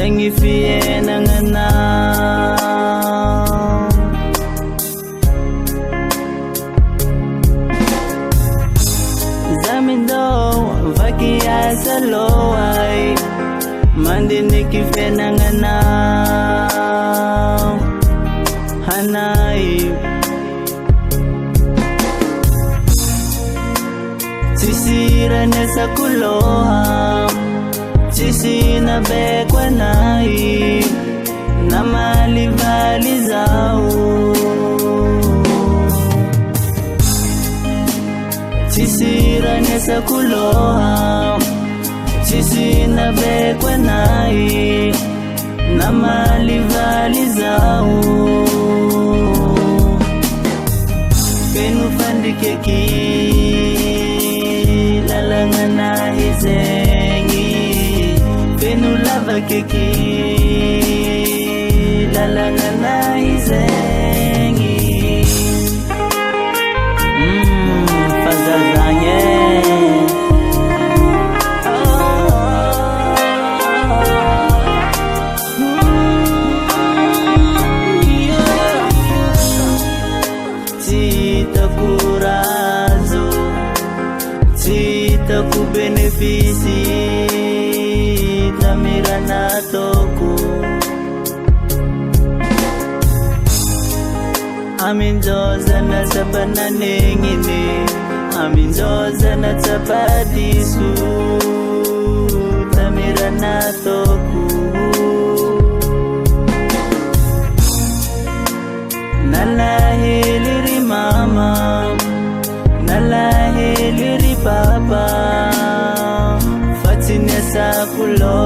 Zengi fiena ngana Zamindo vakia salowai Mandiniki fiena ngana Hanai Sisira nesa kuloha Sisi na bekwa nai Na mali vali zao Sisi ranesa kuloha Sisi na bekwa nai Na mali vali zao Penu fandike ki Lalangana hizengi Penu lava keki Lalangana hizengi Fazazanye Cita kurazo Cita ku benefisi Tamira na toku Amin joza na sabananengini Amin joza na sabadisu Tamira na toku Nalahiliri mama Nalahiliri papa Fatinesa kulo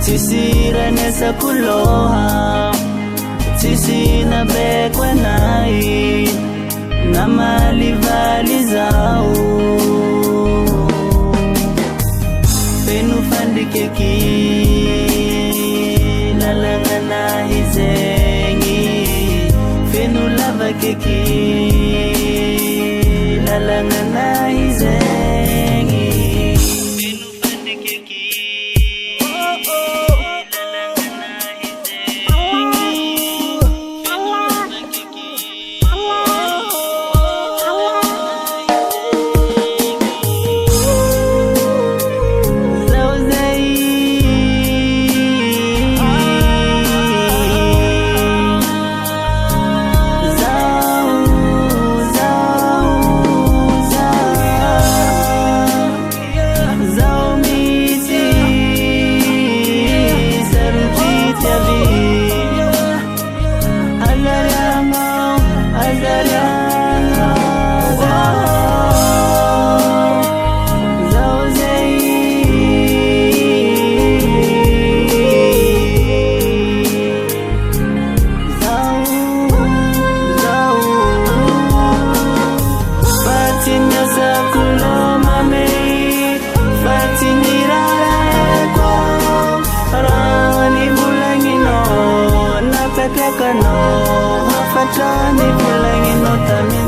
Tisira nesa kuloha Tisina bekwa nai Na mali vali zao Penu fandike ki Lalangana hizengi Penu lava keki Lalangana hizengi Penu fandike ki Kano, hafata ni pulangin no tami